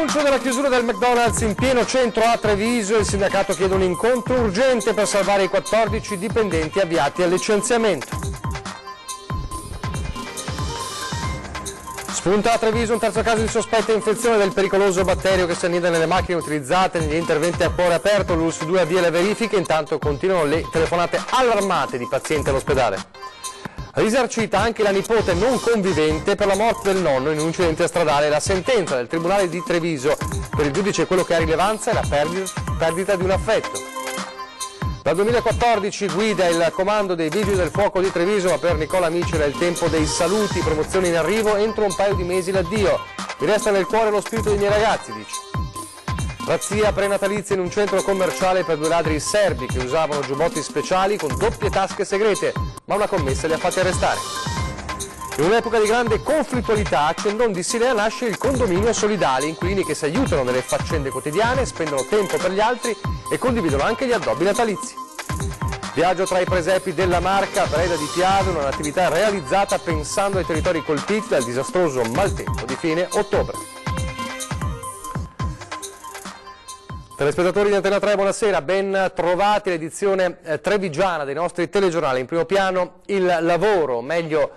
L'annuncio della chiusura del McDonald's in pieno centro a Treviso, il sindacato chiede un incontro urgente per salvare i 14 dipendenti avviati al licenziamento. Spunta a Treviso un terzo caso di sospetta infezione del pericoloso batterio che si annida nelle macchine utilizzate negli interventi a cuore aperto. L'ULSS 2 avvia le verifiche, intanto continuano le telefonate allarmate di pazienti all'ospedale. Risarcita anche la nipote non convivente per la morte del nonno in un incidente stradale. La sentenza del Tribunale di Treviso per il giudice quello che ha rilevanza è la perdita di un affetto. Dal 2014 guida il comando dei Vigili del Fuoco di Treviso, ma per Nicola Amici era il tempo dei saluti, promozioni in arrivo, entro un paio di mesi l'addio. Mi resta nel cuore lo spirito dei miei ragazzi, dice. Razzia prenatalizia in un centro commerciale per 2 ladri serbi che usavano giubbotti speciali con doppie tasche segrete, ma una commessa li ha fatti arrestare. In un'epoca di grande conflittualità a Cendon di Silea nasce il condominio solidale, inquilini che si aiutano nelle faccende quotidiane, spendono tempo per gli altri e condividono anche gli addobbi natalizi. Viaggio tra i presepi della Marca, Breda di Piave, un'attività realizzata pensando ai territori colpiti dal disastroso maltempo di fine ottobre. Telespettatori di Antena 3, buonasera, ben trovati all'edizione trevigiana dei nostri telegiornali. In primo piano il lavoro, meglio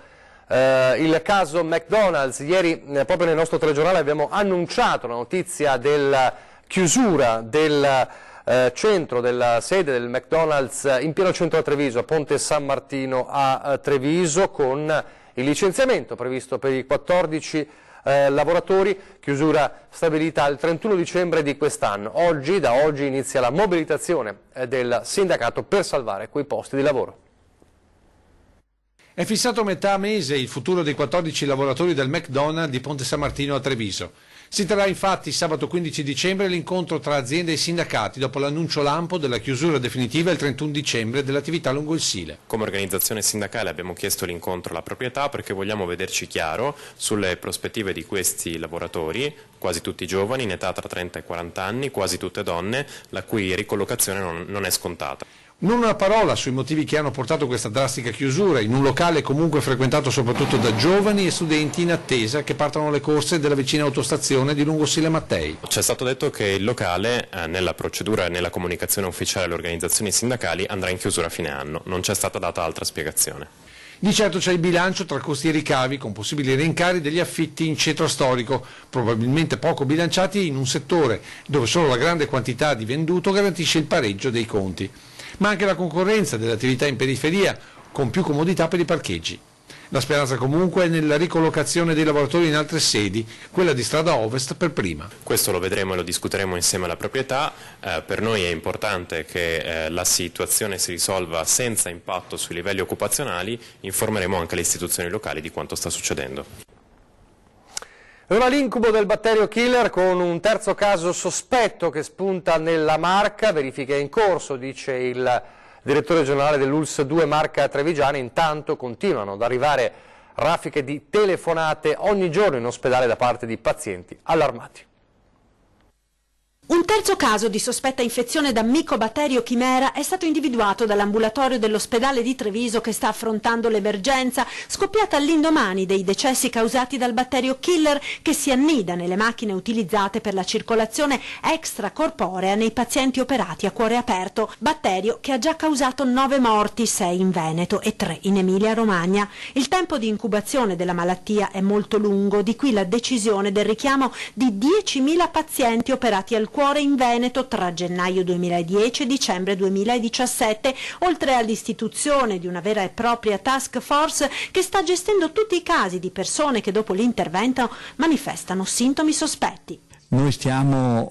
il caso McDonald's. Ieri proprio nel nostro telegiornale abbiamo annunciato la notizia della chiusura del centro, della sede del McDonald's in pieno centro a Treviso, a Ponte San Martino a Treviso, con il licenziamento previsto per i 14 lavoratori, chiusura stabilita al 31 dicembre di quest'anno. Da oggi inizia la mobilitazione del sindacato per salvare quei posti di lavoro. È fissato a metà mese il futuro dei 14 lavoratori del McDonald's di Ponte San Martino a Treviso. Si terrà infatti sabato 15 dicembre l'incontro tra aziende e sindacati dopo l'annuncio lampo della chiusura definitiva il 31 dicembre dell'attività lungo il Sile. Come organizzazione sindacale abbiamo chiesto l'incontro alla proprietà perché vogliamo vederci chiaro sulle prospettive di questi lavoratori, quasi tutti giovani, in età tra 30 e 40 anni, quasi tutte donne, la cui ricollocazione non è scontata. Non una parola sui motivi che hanno portato questa drastica chiusura, in un locale comunque frequentato soprattutto da giovani e studenti in attesa che partano le corse della vicina autostazione di lungo Sile Mattei. Ci è stato detto che il locale, nella procedura e nella comunicazione ufficiale alle organizzazioni sindacali, andrà in chiusura a fine anno. Non c'è stata data altra spiegazione. Di certo c'è il bilancio tra costi e ricavi, con possibili rincari degli affitti in centro storico, probabilmente poco bilanciati in un settore dove solo la grande quantità di venduto garantisce il pareggio dei conti. Ma anche la concorrenza delle attività in periferia, con più comodità per i parcheggi. La speranza comunque è nella ricollocazione dei lavoratori in altre sedi, quella di Strada Ovest per prima. Questo lo vedremo e lo discuteremo insieme alla proprietà. Per noi è importante che la situazione si risolva senza impatto sui livelli occupazionali. Informeremo anche le istituzioni locali di quanto sta succedendo. Ora l'incubo del batterio killer con un terzo caso sospetto che spunta nella Marca, verifiche in corso, dice il direttore generale dell'ULSS 2 Marca Trevigiana. Intanto continuano ad arrivare raffiche di telefonate ogni giorno in ospedale da parte di pazienti allarmati. Un terzo caso di sospetta infezione da micobatterio chimera è stato individuato dall'ambulatorio dell'ospedale di Treviso che sta affrontando l'emergenza scoppiata all'indomani dei decessi causati dal batterio killer che si annida nelle macchine utilizzate per la circolazione extracorporea nei pazienti operati a cuore aperto, batterio che ha già causato 9 morti, 6 in Veneto e 3 in Emilia-Romagna. Il tempo di incubazione della malattia è molto lungo, di qui la decisione del richiamo di 10.000 pazienti operati al cuore in Veneto tra gennaio 2010 e dicembre 2017, oltre all'istituzione di una vera e propria task force che sta gestendo tutti i casi di persone che dopo l'intervento manifestano sintomi sospetti. Noi stiamo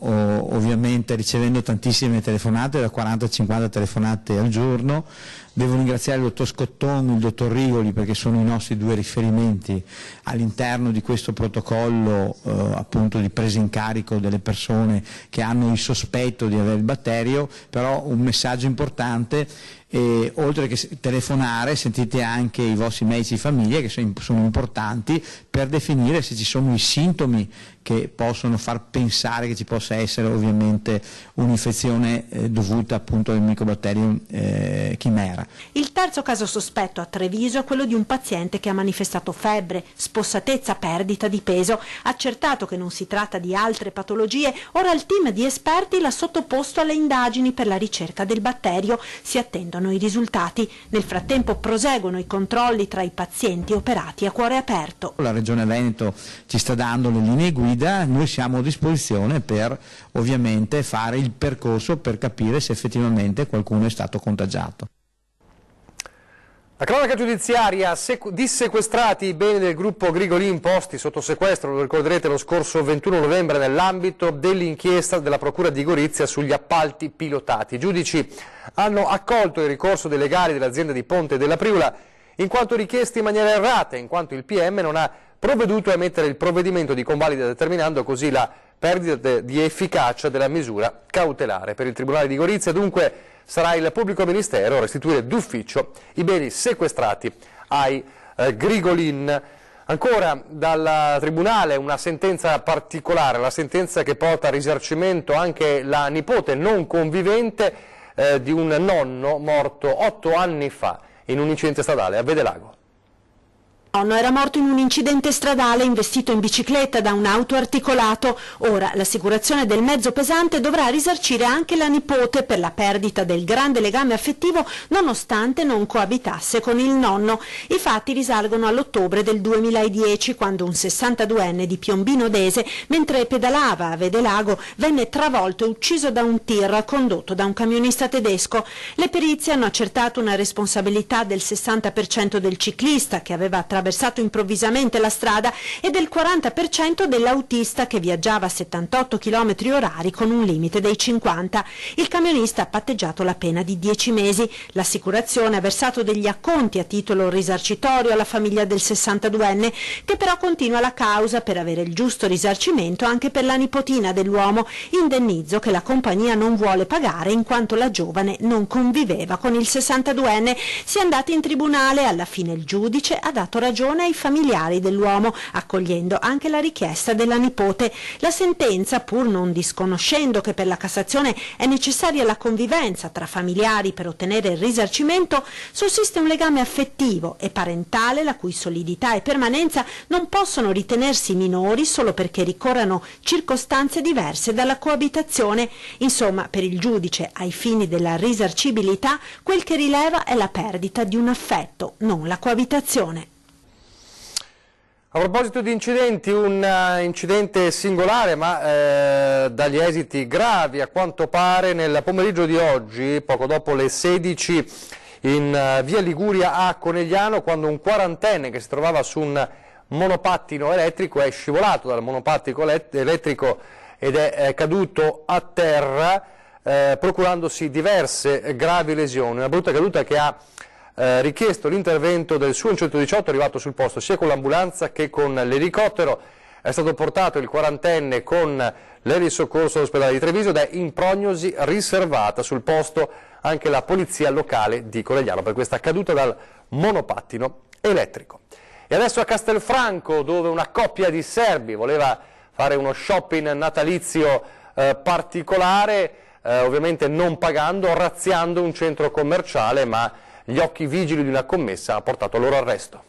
ovviamente ricevendo tantissime telefonate, da 40-50 telefonate al giorno. Devo ringraziare il dottor Scotton e il dottor Rigoli perché sono i nostri 2 riferimenti all'interno di questo protocollo appunto di presa in carico delle persone che hanno il sospetto di avere il batterio. Però un messaggio importante: E oltre che telefonare, sentite anche i vostri medici di famiglia, che sono importanti per definire se ci sono i sintomi che possono far pensare che ci possa essere ovviamente un'infezione dovuta appunto al Mycobacterium chimera. Il terzo caso sospetto a Treviso è quello di un paziente che ha manifestato febbre, spossatezza, perdita di peso. Accertato che non si tratta di altre patologie, ora il team di esperti l'ha sottoposto alle indagini per la ricerca del batterio. Si attendono i risultati. Nel frattempo proseguono i controlli tra i pazienti operati a cuore aperto. La Regione Veneto ci sta dando le linee guida, noi siamo a disposizione per ovviamente fare il percorso per capire se effettivamente qualcuno è stato contagiato. La cronaca giudiziaria, dissequestrati i beni del gruppo Grigolin posti sotto sequestro, lo ricorderete, lo scorso 21 novembre nell'ambito dell'inchiesta della Procura di Gorizia sugli appalti pilotati. I giudici hanno accolto il ricorso dei legali dell'azienda di Ponte della Priula in quanto richiesti in maniera errata, in quanto il PM non ha provveduto a emettere il provvedimento di convalida, determinando così la perdita di efficacia della misura cautelare. Per il Tribunale di Gorizia dunque sarà il pubblico ministero a restituire d'ufficio i beni sequestrati ai Grigolin. Ancora dal Tribunale una sentenza particolare, la sentenza che porta a risarcimento anche la nipote non convivente di un nonno morto 8 anni fa in un incidente stradale a Vedelago. Il nonno era morto in un incidente stradale investito in bicicletta da un auto articolato. Ora l'assicurazione del mezzo pesante dovrà risarcire anche la nipote per la perdita del grande legame affettivo nonostante non coabitasse con il nonno. I fatti risalgono all'ottobre del 2010 quando un 62enne di Piombino Dese, mentre pedalava a Vedelago, venne travolto e ucciso da un tir condotto da un camionista tedesco. Le perizie hanno accertato una responsabilità del 60% del ciclista che aveva attraversato improvvisamente la strada e del 40% dell'autista che viaggiava a 78 km/h con un limite dei 50. Il camionista ha patteggiato la pena di 10 mesi. L'assicurazione ha versato degli acconti a titolo risarcitorio alla famiglia del 62enne, che però continua la causa per avere il giusto risarcimento anche per la nipotina dell'uomo, indennizzo che la compagnia non vuole pagare in quanto la giovane non conviveva con il 62enne. Si è andati in tribunale, alla fine il giudice ha dato ragione ai familiari dell'uomo, accogliendo anche la richiesta della nipote. La sentenza, pur non disconoscendo che per la Cassazione è necessaria la convivenza tra familiari per ottenere il risarcimento, sussiste un legame affettivo e parentale la cui solidità e permanenza non possono ritenersi minori solo perché ricorrano circostanze diverse dalla coabitazione. Insomma, per il giudice, ai fini della risarcibilità, quel che rileva è la perdita di un affetto, non la coabitazione. A proposito di incidenti, un incidente singolare ma dagli esiti gravi a quanto pare nel pomeriggio di oggi, poco dopo le 16 in via Liguria a Conegliano, quando un quarantenne che si trovava su un monopattino elettrico è scivolato dal monopattino elettrico ed è caduto a terra procurandosi diverse gravi lesioni, una brutta caduta che ha richiesto l'intervento del SUAN 118 arrivato sul posto sia con l'ambulanza che con l'elicottero. È stato portato il quarantenne con l'elisoccorso all'ospedale di Treviso ed è in prognosi riservata sul posto anche la polizia locale di Conegliano per questa caduta dal monopattino elettrico. E adesso a Castelfranco, dove una coppia di serbi voleva fare uno shopping natalizio particolare, ovviamente non pagando, razziando un centro commerciale, ma gli occhi vigili di una commessa ha portato al loro arresto.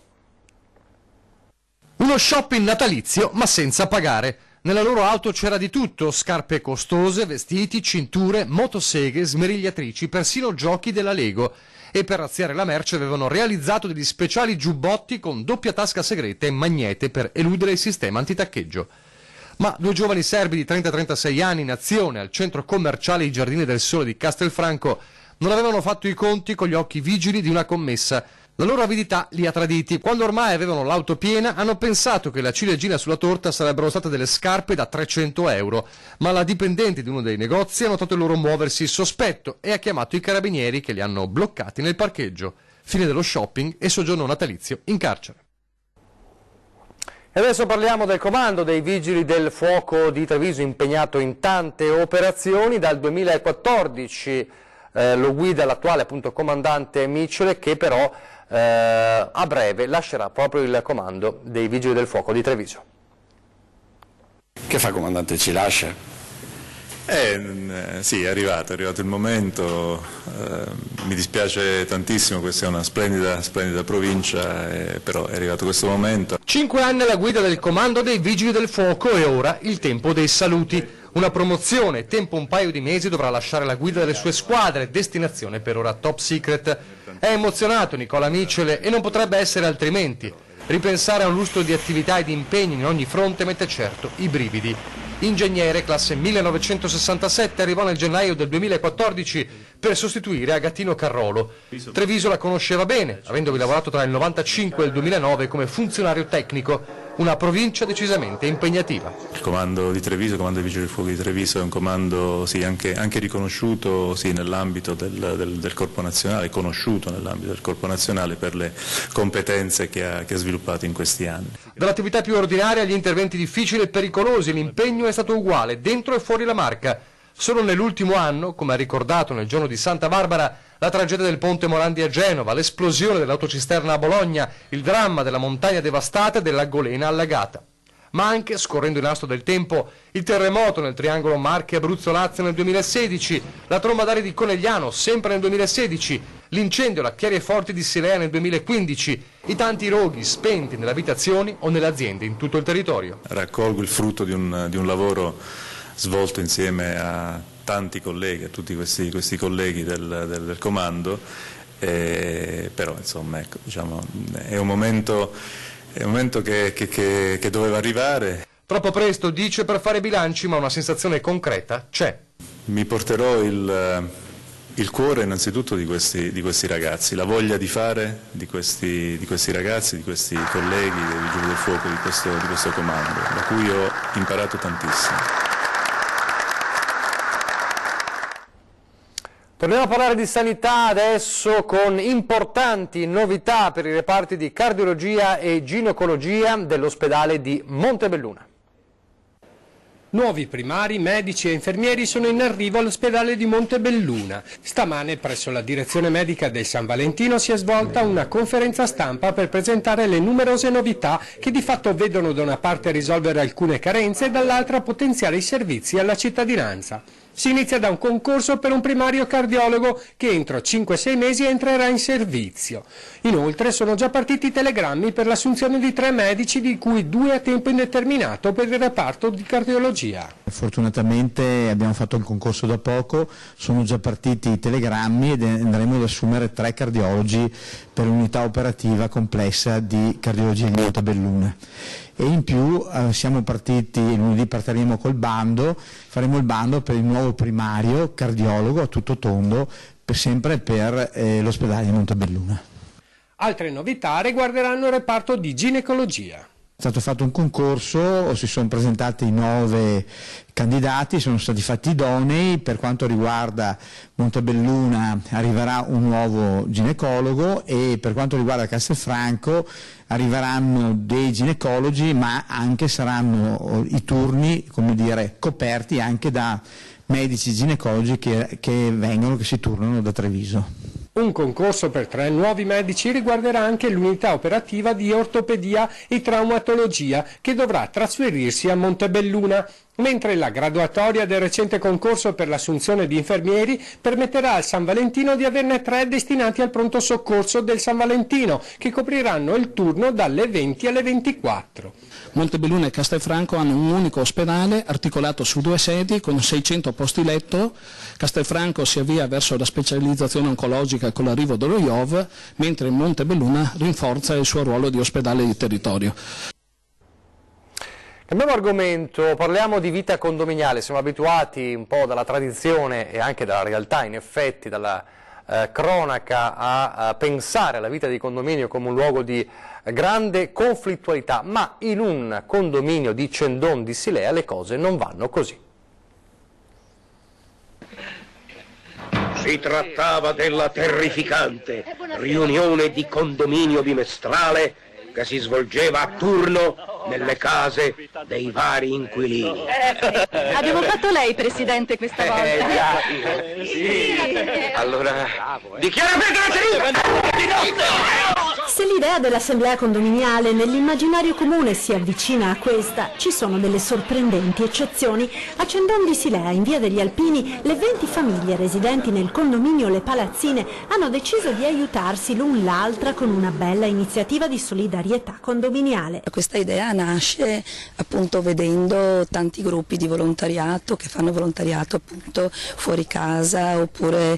Uno shopping natalizio ma senza pagare. Nella loro auto c'era di tutto, scarpe costose, vestiti, cinture, motoseghe, smerigliatrici, persino giochi della Lego. E per razziare la merce avevano realizzato degli speciali giubbotti con doppia tasca segreta e magnete per eludere il sistema antitaccheggio. Ma due giovani serbi di 30-36 anni in azione al centro commerciale I Giardini del Sole di Castelfranco non avevano fatto i conti con gli occhi vigili di una commessa. La loro avidità li ha traditi. Quando ormai avevano l'auto piena, hanno pensato che la ciliegina sulla torta sarebbero state delle scarpe da 300 euro. Ma la dipendente di uno dei negozi ha notato il loro muoversi sospetto e ha chiamato i carabinieri che li hanno bloccati nel parcheggio. Fine dello shopping e soggiorno natalizio in carcere. E adesso parliamo del comando dei Vigili del Fuoco di Treviso, impegnato in tante operazioni. Dal 2014 lo guida l'attuale appunto comandante Micciole, che però a breve lascerà proprio il comando dei Vigili del Fuoco di Treviso. Che fa, comandante, ci lascia? Sì, è arrivato il momento, mi dispiace tantissimo, questa è una splendida provincia, però è arrivato questo momento. 5 anni alla guida del comando dei Vigili del Fuoco e ora il tempo dei saluti. Una promozione, tempo un paio di mesi, dovrà lasciare la guida delle sue squadre, destinazione per ora top secret. È emozionato Nicola Micciole e non potrebbe essere altrimenti. Ripensare a un lustro di attività e di impegni in ogni fronte mette certo i brividi. Ingegnere, classe 1967, arrivò nel gennaio del 2014 per sostituire Agattino Carrolo. Treviso la conosceva bene, avendovi lavorato tra il 95 e il 2009 come funzionario tecnico, una provincia decisamente impegnativa. Il comando di Treviso, il comando dei Vigili del Fuoco di Treviso è un comando anche riconosciuto nell'ambito del Corpo Nazionale, conosciuto nell'ambito del Corpo Nazionale per le competenze che ha sviluppato in questi anni. Dall'attività più ordinaria agli interventi difficili e pericolosi, l'impegno è stato uguale, dentro e fuori la Marca. Solo nell'ultimo anno, come ha ricordato nel giorno di Santa Barbara, la tragedia del ponte Morandi a Genova, l'esplosione dell'autocisterna a Bologna, il dramma della montagna devastata e della Golena allagata. Ma anche, scorrendo il nastro del tempo, il terremoto nel triangolo Marche-Abruzzo-Lazio nel 2016, la tromba d'aria di Conegliano sempre nel 2016, l'incendio alla Chiarie Forti di Silea nel 2015, i tanti roghi spenti nelle abitazioni o nelle aziende in tutto il territorio. Raccolgo il frutto di un lavoro svolto insieme a tanti colleghi, a tutti questi colleghi del comando, però insomma ecco, diciamo, è un momento che doveva arrivare. Troppo presto, dice, per fare bilanci, ma una sensazione concreta c'è. Mi porterò il cuore innanzitutto di questi ragazzi, la voglia di fare di questi ragazzi, di questi colleghi dei Vigili del Fuoco, di questo comando, da cui ho imparato tantissimo. Torniamo a parlare di sanità adesso con importanti novità per i reparti di cardiologia e ginecologia dell'ospedale di Montebelluna. Nuovi primari, medici e infermieri sono in arrivo all'ospedale di Montebelluna. Stamane presso la direzione medica del San Valentino si è svolta una conferenza stampa per presentare le numerose novità che di fatto vedono da una parte risolvere alcune carenze e dall'altra potenziare i servizi alla cittadinanza. Si inizia da un concorso per un primario cardiologo che entro 5-6 mesi entrerà in servizio. Inoltre sono già partiti telegrammi per l'assunzione di 3 medici, di cui 2 a tempo indeterminato per il reparto di cardiologia. Fortunatamente abbiamo fatto il concorso da poco, sono già partiti i telegrammi ed andremo ad assumere 3 cardiologi per l'unità operativa complessa di cardiologia di Montebelluna. E in più siamo partiti, lunedì partiremo col bando, faremo il bando per il nuovo primario cardiologo a tutto tondo, sempre per l'ospedale di Montebelluna. Altre novità riguarderanno il reparto di ginecologia. È stato fatto un concorso, si sono presentati 9 candidati, sono stati fatti idonei. Per quanto riguarda Montebelluna arriverà un nuovo ginecologo e per quanto riguarda Castelfranco arriveranno dei ginecologi, ma anche saranno i turni, come dire, coperti anche da medici ginecologi che si turnano da Treviso. Un concorso per 3 nuovi medici riguarderà anche l'unità operativa di ortopedia e traumatologia che dovrà trasferirsi a Montebelluna, mentre la graduatoria del recente concorso per l'assunzione di infermieri permetterà al San Valentino di averne 3 destinati al pronto soccorso del San Valentino, che copriranno il turno dalle 20 alle 24. Montebelluna e Castelfranco hanno un unico ospedale articolato su 2 sedi con 600 posti letto. Castelfranco si avvia verso la specializzazione oncologica con l'arrivo dello IOV, mentre Montebelluna rinforza il suo ruolo di ospedale di territorio. Cambiamo argomento, parliamo di vita condominiale. Siamo abituati un po' dalla tradizione e anche dalla realtà, in effetti, dalla cronaca, a pensare alla vita di condominio come un luogo di grande conflittualità, ma in un condominio di Cendon di Silea le cose non vanno così. Si trattava della terrificante riunione di condominio bimestrale che si svolgeva a turno nelle case dei vari inquilini. Abbiamo fatto lei, Presidente, questa volta. Allora, dichiara aperta la seduta! Se l'idea dell'assemblea condominiale nell'immaginario comune si avvicina a questa, ci sono delle sorprendenti eccezioni. A Cendon di Silea, in via degli Alpini, le 20 famiglie residenti nel condominio Le Palazzine hanno deciso di aiutarsi l'un l'altra con una bella iniziativa di solidarietà condominiale. Questa idea nasce appunto vedendo tanti gruppi di volontariato che fanno volontariato appunto fuori casa, oppure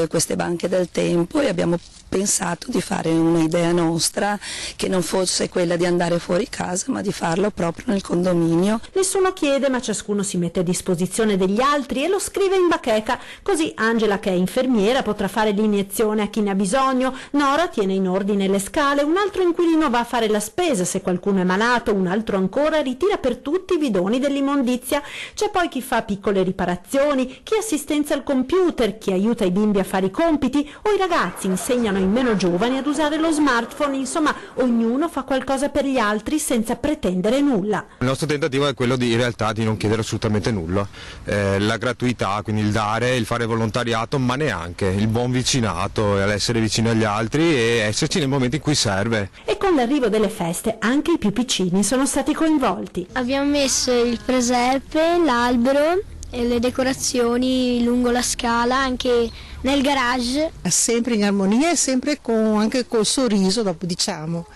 queste banche del tempo, e abbiamo pensato di fare un'idea nostra che non fosse quella di andare fuori casa, ma di farlo proprio nel condominio. Nessuno chiede, ma ciascuno si mette a disposizione degli altri e lo scrive in bacheca. Così Angela, che è infermiera, potrà fare l'iniezione a chi ne ha bisogno, Nora tiene in ordine le scale, un altro inquilino va a fare la spesa se qualcuno è malato, un altro ancora ritira per tutti i bidoni dell'immondizia. C'è poi chi fa piccole riparazioni, chi assistenza al computer, chi aiuta i bimbi a fare i compiti, o i ragazzi insegnano ai meno giovani ad usare lo smartphone. Insomma, ognuno fa qualcosa per gli altri senza pretendere nulla. Il nostro tentativo è quello in realtà di non chiedere assolutamente nulla, la gratuità, quindi il dare, il fare volontariato, ma neanche il buon vicinato, l'essere vicino agli altri e esserci nel momento in cui serve. E con l'arrivo delle feste anche i più piccini sono stati coinvolti. Abbiamo messo il presepe, l'albero e le decorazioni lungo la scala, anche nel garage. Sempre in armonia e sempre anche col sorriso, dopo diciamo.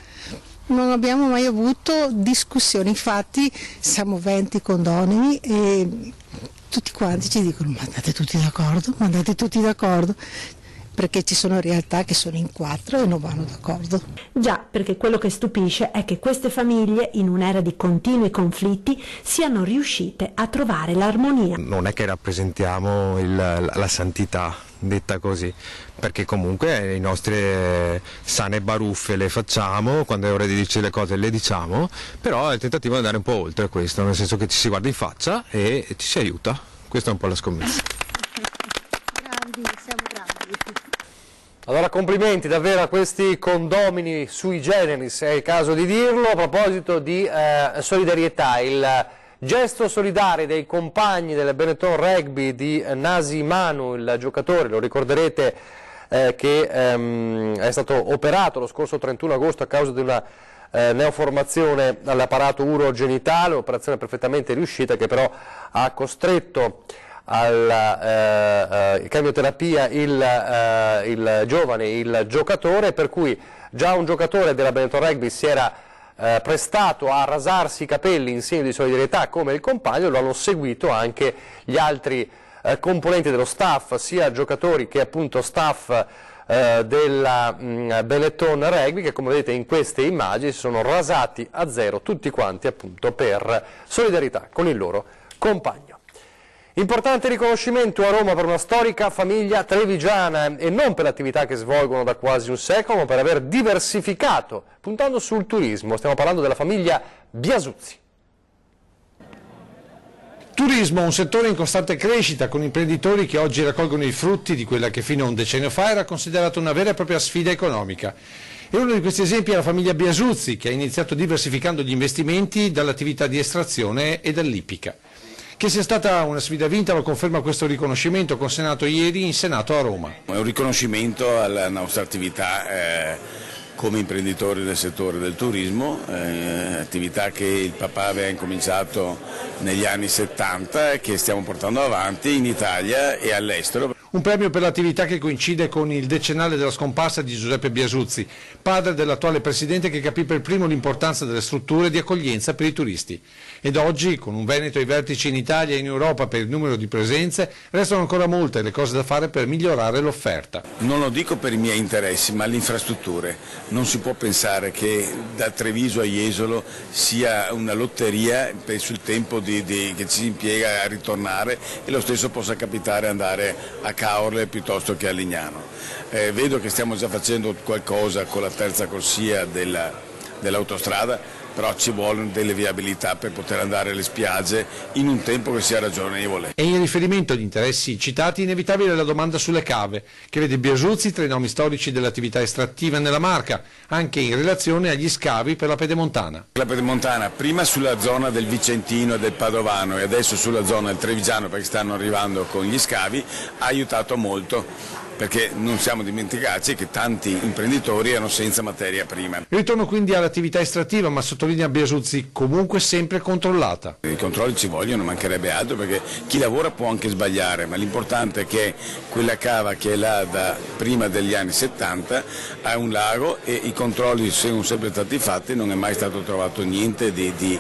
Non abbiamo mai avuto discussioni, infatti siamo 20 condomini e tutti quanti ci dicono ma andate tutti d'accordo, perché ci sono realtà che sono in 4 e non vanno d'accordo. Già, perché quello che stupisce è che queste famiglie, in un'era di continui conflitti, siano riuscite a trovare l'armonia. Non è che rappresentiamo la santità, detta così, perché comunque le nostre sane baruffe le facciamo, quando è ora di dire le cose le diciamo, però il tentativo è andare un po' oltre questo, nel senso che ci si guarda in faccia e ci si aiuta. Questa è un po' la scommessa. Siamo bravi. Allora, complimenti davvero a questi condomini sui generis, è il caso di dirlo. A proposito di solidarietà, il gesto solidale dei compagni del Benetton Rugby di Nasi Manu, il giocatore, lo ricorderete, che è stato operato lo scorso 31 agosto a causa di una neoformazione all'apparato urogenitale, un'operazione perfettamente riuscita che però ha costretto alla chemioterapia il giovane, il giocatore, per cui già un giocatore della Benetton Rugby si era prestato a rasarsi i capelli in segno di solidarietà come il compagno, lo hanno seguito anche gli altri componenti dello staff, sia giocatori che appunto staff della Benetton Rugby, che come vedete in queste immagini si sono rasati a zero tutti quanti appunto per solidarietà con il loro compagno. Importante riconoscimento a Roma per una storica famiglia trevigiana, e non per le attività che svolgono da quasi un secolo, ma per aver diversificato, puntando sul turismo. Stiamo parlando della famiglia Biasuzzi. Turismo, un settore in costante crescita, con imprenditori che oggi raccolgono i frutti di quella che fino a un decennio fa era considerata una vera e propria sfida economica. E uno di questi esempi è la famiglia Biasuzzi, che ha iniziato diversificando gli investimenti dall'attività di estrazione e dall'ippica. Che sia stata una sfida vinta lo conferma questo riconoscimento consegnato ieri in Senato a Roma. È un riconoscimento alla nostra attività come imprenditori del settore del turismo, attività che il papà aveva incominciato negli anni 70 e che stiamo portando avanti in Italia e all'estero. Un premio per l'attività che coincide con il decennale della scomparsa di Giuseppe Biasuzzi, padre dell'attuale presidente, che capì per primo l'importanza delle strutture di accoglienza per i turisti. Ed oggi, con un Veneto ai vertici in Italia e in Europa per il numero di presenze, restano ancora molte le cose da fare per migliorare l'offerta. Non lo dico per i miei interessi, ma le infrastrutture. Non si può pensare che da Treviso a Jesolo sia una lotteria, penso il tempo che ci si impiega a ritornare, e lo stesso possa capitare andare a Caorle piuttosto che a Lignano. Vedo che stiamo già facendo qualcosa con la terza corsia dell'autostrada, però ci vogliono delle viabilità per poter andare alle spiagge in un tempo che sia ragionevole. E in riferimento agli interessi citati, inevitabile la domanda sulle cave, che vede Biasuzzi tra i nomi storici dell'attività estrattiva nella Marca, anche in relazione agli scavi per la Pedemontana. La Pedemontana, prima sulla zona del Vicentino e del Padovano e adesso sulla zona del Trevigiano, perché stanno arrivando con gli scavi, ha aiutato molto. Perché non siamo dimenticati che tanti imprenditori erano senza materia prima. Ritorno quindi all'attività estrattiva, ma sottolinea Biasuzzi, comunque sempre controllata. I controlli ci vogliono, mancherebbe altro, perché chi lavora può anche sbagliare, ma l'importante è che quella cava che è là da prima degli anni 70 ha un lago e i controlli sono sempre stati fatti, non è mai stato trovato niente di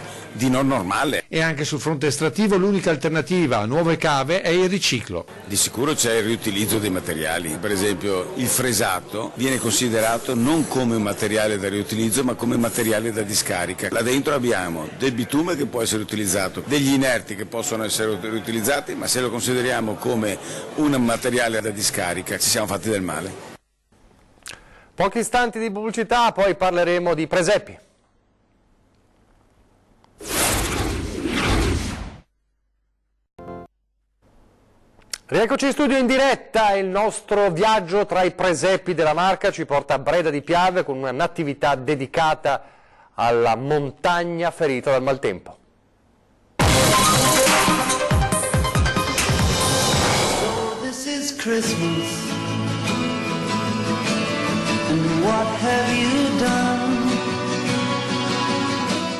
non normale. E anche sul fronte estrattivo l'unica alternativa a nuove cave è il riciclo. Di sicuro c'è il riutilizzo dei materiali, per esempio il fresato viene considerato non come un materiale da riutilizzo ma come materiale da discarica. Là dentro abbiamo del bitume che può essere utilizzato, degli inerti che possono essere riutilizzati, ma se lo consideriamo come un materiale da discarica ci siamo fatti del male. Pochi istanti di pubblicità, poi parleremo di presepi. Rieccoci in studio in diretta, il nostro viaggio tra i presepi della Marca ci porta a Breda di Piave con una nattività dedicata alla montagna ferita dal maltempo. So this is Christmas, and what have you done?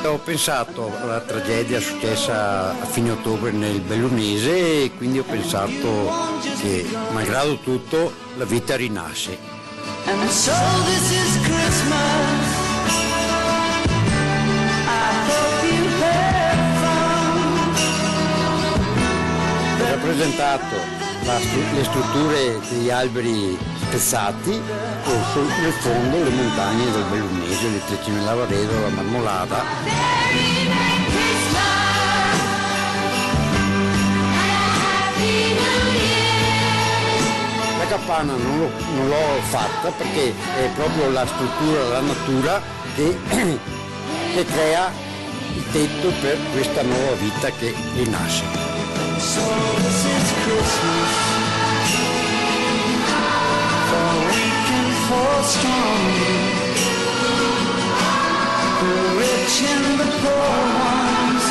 Ho pensato alla tragedia successa a fine ottobre nel Bellunese e quindi ho pensato che, malgrado tutto, la vita rinasce. And so this is Christmas, I hope you had fun. Ho rappresentato le strutture degli alberi spezzati e nel fondo le montagne del Bellunese, le Trecine Lavaredo, la Marmolada. La capanna non l'ho fatta perché è proprio la struttura, la natura che crea il tetto per questa nuova vita che rinasce. So this is Christmas, for weak and for strong, the rich and the poor ones.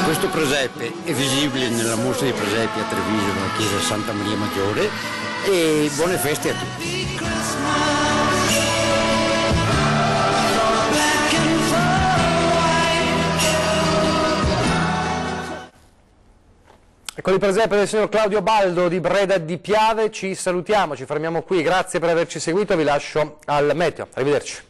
Questo presepe è visibile nella mostra di presepi a Treviso, nella chiesa Santa Maria Maggiore, e buone feste a tutti. E con il presepe del signor Claudio Baldo di Breda di Piave ci salutiamo, ci fermiamo qui, grazie per averci seguito, vi lascio al meteo, arrivederci.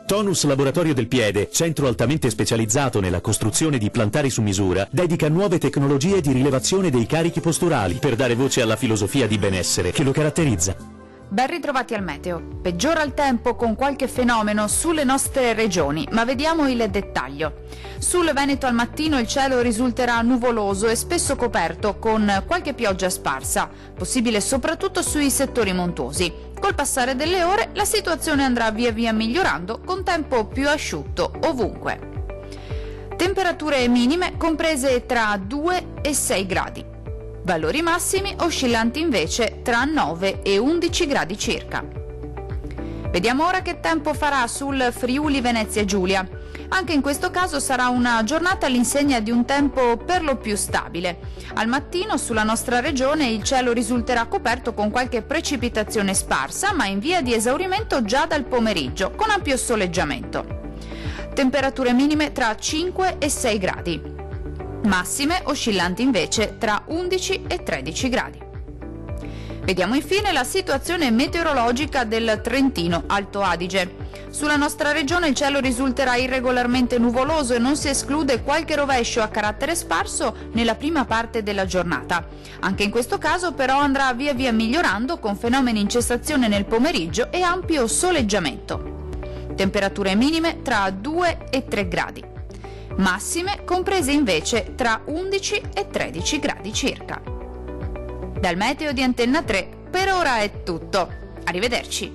Tonus Laboratorio del Piede, centro altamente specializzato nella costruzione di plantari su misura, dedica nuove tecnologie di rilevazione dei carichi posturali per dare voce alla filosofia di benessere che lo caratterizza. Ben ritrovati al meteo. Peggiora il tempo con qualche fenomeno sulle nostre regioni, ma vediamo il dettaglio. Sul Veneto al mattino il cielo risulterà nuvoloso e spesso coperto con qualche pioggia sparsa, possibile soprattutto sui settori montuosi. Col passare delle ore la situazione andrà via via migliorando con tempo più asciutto ovunque. Temperature minime comprese tra 2 e 6 gradi. Valori massimi oscillanti invece tra 9 e 11 gradi circa. Vediamo ora che tempo farà sul Friuli Venezia Giulia. Anche in questo caso sarà una giornata all'insegna di un tempo per lo più stabile. Al mattino sulla nostra regione il cielo risulterà coperto con qualche precipitazione sparsa, ma in via di esaurimento già dal pomeriggio, con ampio soleggiamento. Temperature minime tra 5 e 6 gradi. Massime oscillanti invece tra 11 e 13 gradi. Vediamo infine la situazione meteorologica del Trentino Alto Adige. Sulla nostra regione il cielo risulterà irregolarmente nuvoloso e non si esclude qualche rovescio a carattere sparso nella prima parte della giornata. Anche in questo caso però andrà via via migliorando con fenomeni in cessazione nel pomeriggio e ampio soleggiamento. Temperature minime tra 2 e 3 gradi. Massime comprese invece tra 11 e 13 gradi circa. Dal meteo di Antenna 3 per ora è tutto. Arrivederci.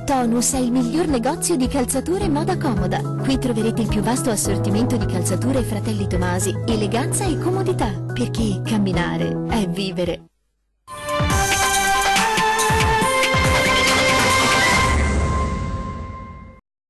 Tonus è il miglior negozio di calzature e moda comoda. Qui troverete il più vasto assortimento di calzature Fratelli Tomasi, eleganza e comodità, perché camminare è vivere.